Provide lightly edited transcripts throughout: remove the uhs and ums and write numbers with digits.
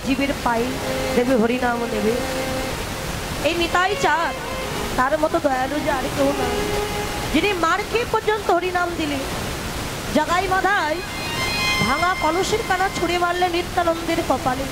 জীবের পায়ে দেবে হরিনাম নেবে। এই নিতাই চাঁদ তার মতো দয়ালু যে আর কেউ না, যিনি মার খেয়ে পর্যন্ত হরিনাম দিলে জাগাই মাধায় ভাঙা কলসের কানা ছুঁড়ে মারলে নিত্যানন্দের কপালে।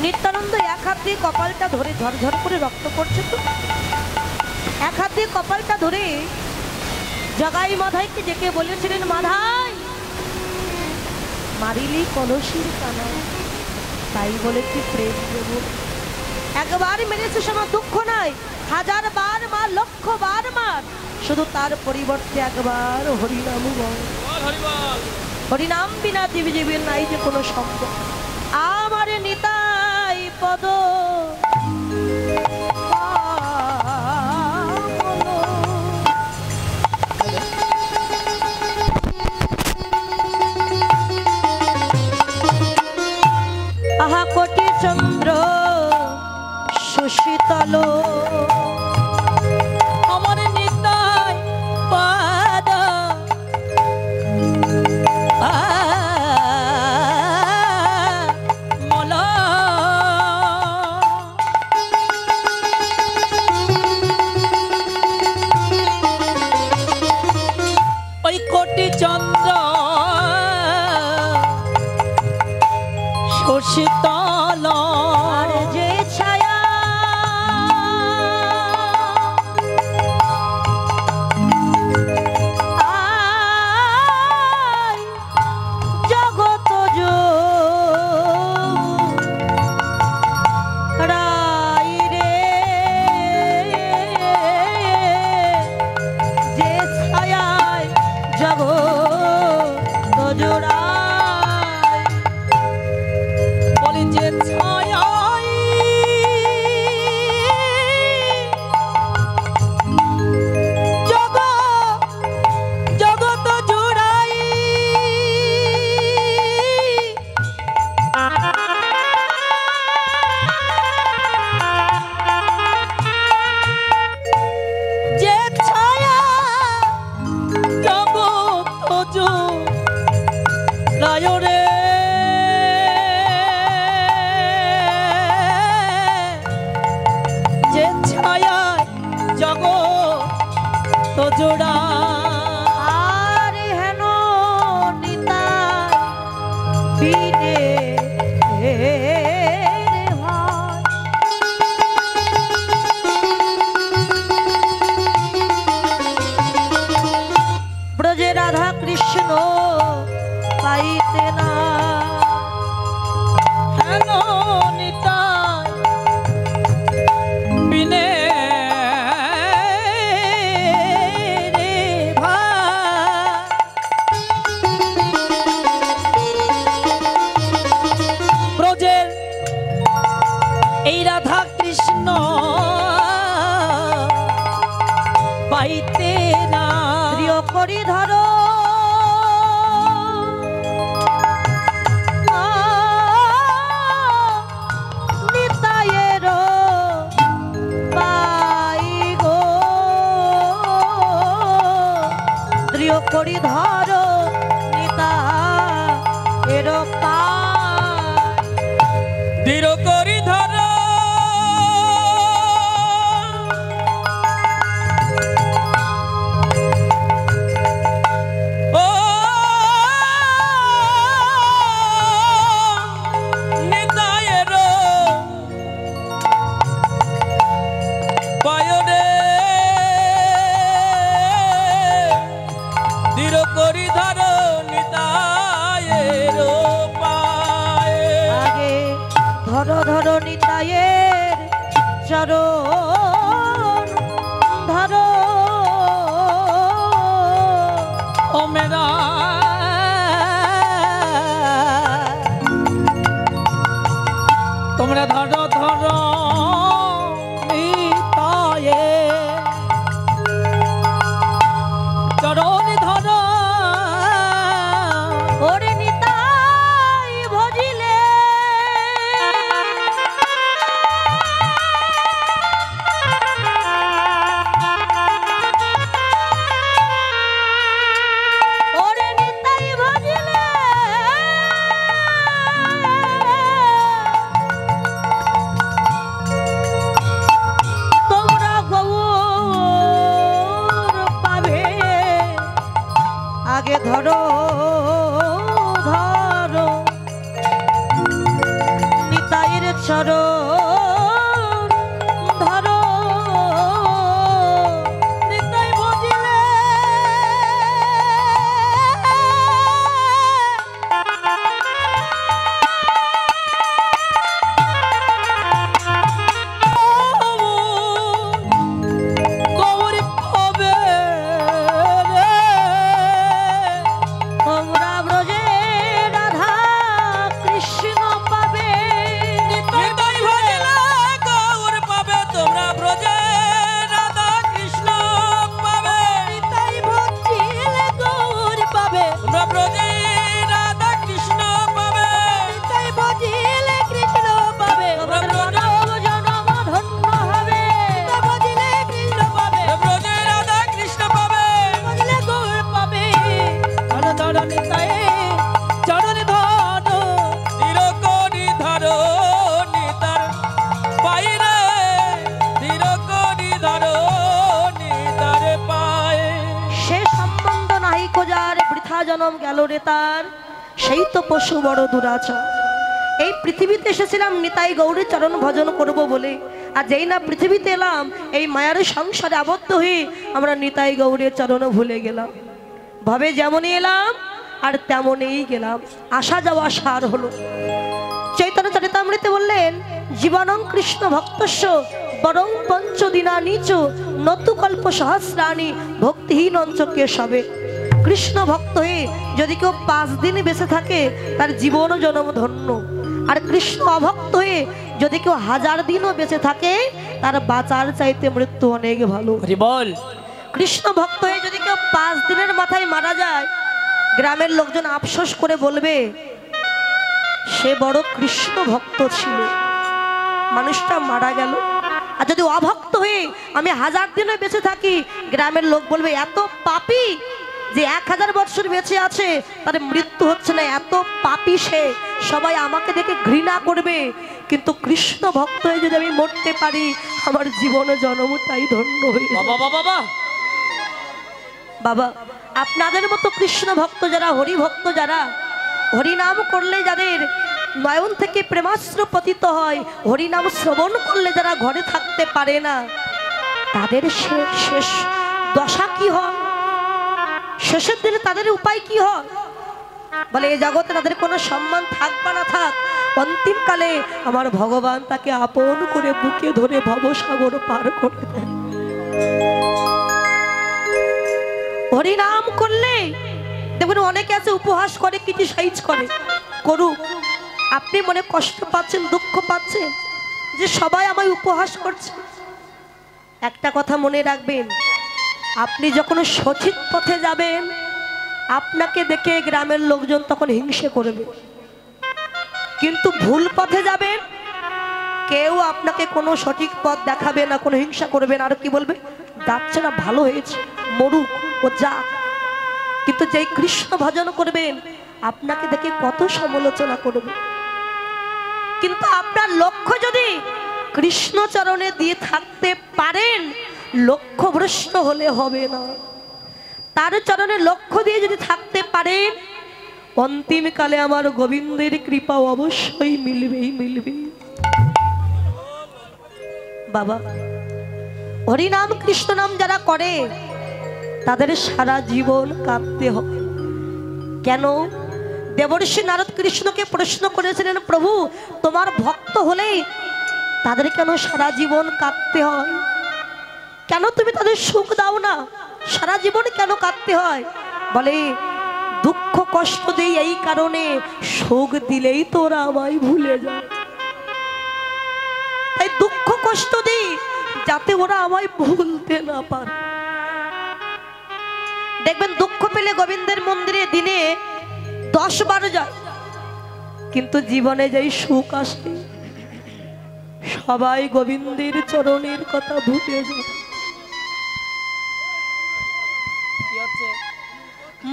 নিত্যানন্দ এক হাত দিয়ে কপালটা ধরে ঝরঝর করে রক্ত পড়ছে, তো এক হাত দিয়ে কপালটা ধরে জাগাই মাধাইকে ডেকে বলেছিলেন, মাধাই মারিলি কলসির কানা, তাই বলে কি প্রেম দেব? একবার মেরেছে শোনো, দুঃখ নাই, 1000 বার মার, 1,00,000 বার মার, শুধু তার পরিবর্তে একবার হরিনাম বল। হরিনাম বিনা জীবের নাই যে কোনো সম্পদ। আমার নিতাই পদ আহা কোটি চন্দ্র সুশীতল, আমার নিতাই পাদ মল। ওই কোটি চন্দ্র সুশীতল, আর যে ছায়া জগত রাই রে, যে ছায়ায় জগত জোড়ায়, বলি যে ছায়াই জগত জোড়াই, যে ছায়া জগত জোড়ায় রে, যে ছায়ায় জগত জোড়া। আর হেন নিতাই বিনে রে ভাই, ব্রজে রাধা কৃষ্ণ পাইতে না, হেন নিতাই বিনে রে ভাই। ব্রজের এই রাধা কৃষ্ণ পাইতে না, প্রিয় করি ধরো নিতাইয়ের পাই গো, প্রিয় করি ধরো নিতাইয়ের পাই, দৃঢ় করি ধর ও নিতাইয়ের পায়রে, দৃঢ় করি ধর নিতাইয়ের পায়ে। আগে ধরো ধরো নিতাইয়ের চরণ ধরো, ও মেরা তোমরা ধরো ধরো নিতায়ে চরণ ধরো, ওরে নিতাই ভজিলে ওরে নিতাই চরণ ধরো নিতাই ভজিলে গৌর পাবে রে তোমরা ব্রজে রাধা কৃষ্ণ পাবে নিতাই ভজিলে গৌর পাবে তোমরা ব্রজে রাধা কৃষ্ণ পাবে নিতাই ভজিলে গৌর পাবে তোমরা ব্রজে রাধা কৃষ্ণ পাবে নিতাই ভজিলে কৃষ্ণ পাবে তোমরা মানব জনম ধন্য হবে নিতাই ভজিলে কৃষ্ণ পাবে ব্রজে রাধা কৃষ্ণ পাবে ভজিলে গৌর পাবে ধর ধর নিতাই চরণ ধর নিরকরি ধর নিতার পাইরে নিরকরি ধর নিতার পায় সে সম্বন্ধ নাহি কোজার বৃথা জনম গেল রে তার সেই তো পশু বড় দুরাচার। এই পৃথিবীতে এসেছিলাম নিতাই গৌরী চরণ ভজন করব বলে, আর যেই না পৃথিবীতে এলাম এই মায়ার সংসারে আবদ্ধ হয়ে আমরা নিতাই গৌরীর চরণ ভুলে গেলাম। ভাবে যেমনই এলাম আর তেমনই গেলাম, আসা যাওয়া সার হলো। চৈতন্য চরিতামৃতে বললেন জীবনং কৃষ্ণ ভক্তস্য বরং পঞ্চদিনা নিচ নতুকল্প সহস্রাণী ভক্তিহীন অঞ্চকে সবে। কৃষ্ণ ভক্ত হয়ে যদি কেউ 5 দিন বেঁচে থাকে তার জীবন জনম ধন্য, আর কৃষ্ণ অভক্ত হয়ে যদি কেউ 1000 দিনও বেঁচে থাকে তার বাঁচার চাইতে মৃত্যু অনেক ভালো। হরি বল কৃষ্ণ ভক্ত হয়ে যদি কেউ 5 দিনের মাথায় মারা যায় গ্রামের লোকজন আফসোস করে বলবে সে বড় কৃষ্ণ ভক্ত ছিল, মানুষটা মারা গেল। আর যদি অভক্ত হয়ে আমি 1000 দিনও বেঁচে থাকি গ্রামের লোক বলবে এত পাপী যে 1000 বছর বেঁচে আছে তার মৃত্যু হচ্ছে না, এত পাপী সে, সবাই আমাকে দেখে ঘৃণা করবে। কিন্তু কৃষ্ণ ভক্ত হয়ে যদি আমি মরতে পারি আমার জীবন জন্মটাই ধন্য হয়ে যাবে। বাবা বাবা বাবা বাবা আপনাদের মতো কৃষ্ণ ভক্ত যারা, হরি ভক্ত যারা, হরিনাম করলে যাদের নয়ন থেকে প্রেমাস্ত্র পতিত হয়, হরিনাম শ্রবণ করলে যারা ঘরে থাকতে পারে না তাদের শেষ দশা কি হয়, শেষের দিনে তাদের উপায় কি হয়? বলে এই জগতে তাদের কোনো সম্মান থাক বা না থাক, অন্তিমকালে আমার ভগবান তাকে আপন করে বুকে ধরে ভবসাগর পার করে দেন। হরিনাম করলে দেখুন অনেকে আছে উপহাস করে, ক্রিটিসাইজ করে, করুক। আপনি মনে কষ্ট পাচ্ছেন, দুঃখ পাচ্ছেন যে সবাই আমায় উপহাস করছে, একটা কথা মনে রাখবেন, আপনি যখন সঠিক পথে যাবেন আপনাকে দেখে গ্রামের লোকজন তখন হিংসে করবে, কিন্তু ভুল পথে যাবেন কেউ আপনাকে কোনো সঠিক পথ দেখাবে না, কোনো হিংসা করবে না, আর কি বলবে যাচ্ছে না ভালো হয়েছে মরুক ও যাক। কিন্তু যেই কৃষ্ণ ভজন করবেন আপনাকে দেখে কত সমালোচনা করবে, কিন্তু আপনার লক্ষ্য যদি কৃষ্ণ চরণে দিয়ে থাকতে পারেন লক্ষ্য ভ্রষ্ট হলে হবে না। তার চরণে লক্ষ্য দিয়ে যদি থাকতে পারেন অন্তিমকালে আমার গোবিন্দের কৃপা অবশ্যই মিলবেই মিলবে। বাবা হরিনাম কৃষ্ণ নাম যারা করে তাদের সারা জীবন কাঁদতে হবে। কেন? দেবর্ষি নারদ কৃষ্ণকে প্রশ্ন করেছিলেন, প্রভু তোমার ভক্ত হলেই তাদের কেন সারা জীবন কাঁদতে হয়? কেন তুমি তাদের সুখ দাও না? সারা জীবন কেন কাঁদতে হয়? বলে দুঃখ কষ্ট দেই এই কারণে, সুখ দিলেই তোরা আমায় ভুলে যায়। তাই দুঃখ কষ্ট দিই যাতে ওরা আমায় ভুলতে না পারে। দেখবেন দুঃখ পেলে গোবিন্দের মন্দিরে দিনে 10-12 যায়, কিন্তু জীবনে যেই সুখ আসে সবাই গোবিন্দের চরণের কথা ভুলে যায়।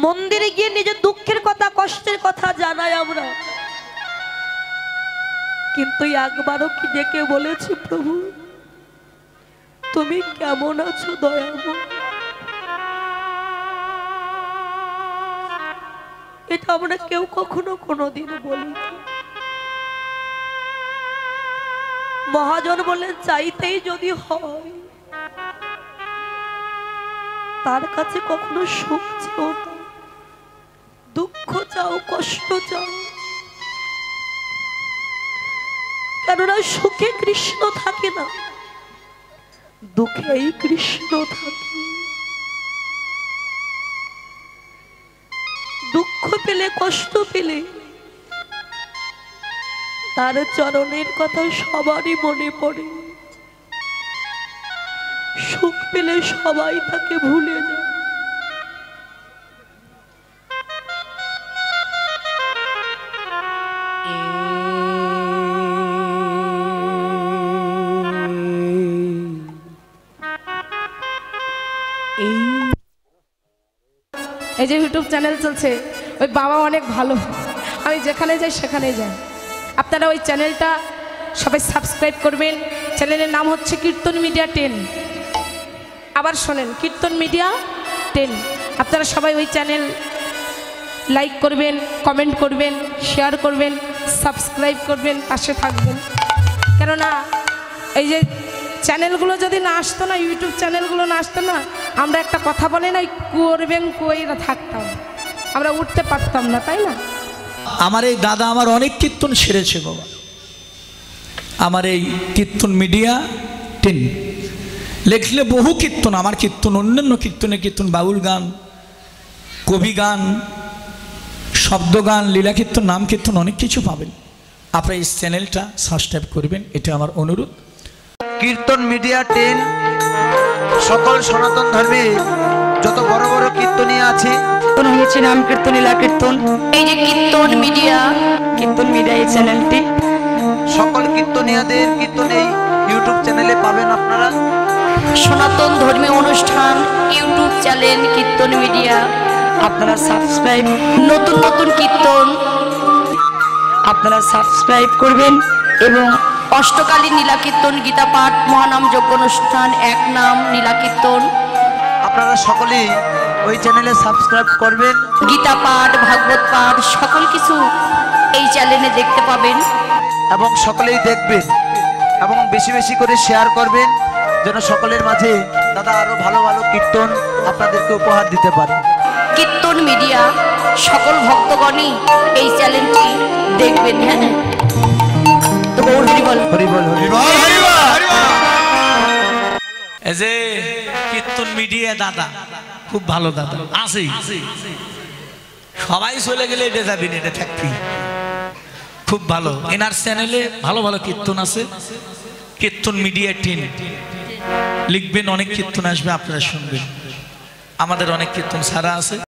মন্দিরে গিয়ে নিজের দুঃখের কথা কষ্টের কথা জানাই আমরা, কিন্তু একবারও কি ডেকে বলেছি প্রভু তুমি কেমন আছো দয়াময়? এটা আমরা কেউ কখনো কোনোদিন বলি। মহাজন বললেন চাইতেই যদি হয় তার কাছে কখনো সুখ চাও না, দুঃখ চাও, কষ্ট চাও, কেননা সুখে কৃষ্ণ থাকে না, দুঃখেই কৃষ্ণ থাকে। দুঃখ পেলে, কষ্ট পেলে তার চরণের কথা সবারই মনে পড়ে, সুখ পেলে সবাই তাকে ভুলে যায়। এই যে ইউটিউব চ্যানেল চলছে, ওই বাবা অনেক ভালো, আমি যেখানে যাই সেখানে যাই। আপনারা ওই চ্যানেলটা সবাই সাবস্ক্রাইব করবেন। চ্যানেলের নাম হচ্ছে কীর্তন মিডিয়া 10। আবার শোনেন, কীর্তন মিডিয়া 10। আপনারা সবাই ওই চ্যানেল লাইক করবেন, কমেন্ট করবেন, শেয়ার করবেন, সাবস্ক্রাইব করবেন, পাশে থাকবেন। কেননা এই যে চ্যানেলগুলো যদি না আসতো না, ইউটিউব চ্যানেলগুলো না আসতো না, আমরা একটা কথা বলে না, করবেন কইরা থাকতাম, আমরা উঠতে পারতাম না, তাই না? আমার এই দাদা আমার অনেক কীর্তন সেরেছে বাবা। আমার এই কীর্তন মিডিয়া 10 লেখলে বহু কীর্তন, আমার কীর্তন, অন্যান্য কীর্তন, বাউল গান, কবি গান, শব্দ গান, লীলা কীর্তন, নাম কীর্তন, অনেক কিছু পাবেন। আপনারা এই চ্যানেলটা সাবস্ক্রাইব করবেন, এটা আমার অনুরোধ। কীর্তন মিডিয়া 10 সকল সনাতন ধর্মে যত বড় বড় কীর্তনীয় আছে হয়েছে নাম কীর্তন, লীলা কীর্তন, এই যে কীর্তন মিডিয়া এই চ্যানেলটি, সকল কীর্তনীয়দের কীর্তন এই ইউটিউব চ্যানেলে পাবেন আপনারা। সনাতন ধর্মীয় অনুষ্ঠান ইউটিউব চ্যানেল কীর্তন মিডিয়া, আপনারা সাবস্ক্রাইব, নতুন নতুন কীর্তন আপনারা সাবস্ক্রাইব করবেন। এবং অষ্টকালীন নীলা কীর্তন, গীতা পাঠ, মহানাম যজ্ঞ অনুষ্ঠান, এক নাম নীলা কীর্তন, আপনারা সকলেই ওই চ্যানেলে সাবস্ক্রাইব করবেন। গীতা পাঠ, ভাগবত পাঠ, সকল কিছু এই চ্যানেলে দেখতে পাবেন এবং সকলেই দেখবেন এবং বেশি বেশি করে শেয়ার করবেন, যেন সকলের মাঝে দাদা আরো ভালো ভালো কীর্তন আপনাদেরকে উপহার দিতে পারে। কীর্তন মিডিয়া সকল ভক্তগণই এই চ্যানেলটি দেখবেন। হ্যাঁ, তো গৌর হরিবল, হরিবল, হরিবল। এই যে কীর্তন মিডিয়া দাদা খুব ভালো দাদা আছে, সবাই চলে গেলে এটা যাবি না, এটা থাকবি, খুব ভালো। এনার চ্যানেলে ভালো ভালো কীর্তন আছে, কীর্তন মিডিয়া 10 লিখবেন, অনেক কীর্তন আসবে, আপনারা শুনবেন। আমাদের অনেক কীর্তন ছাড়া আছে।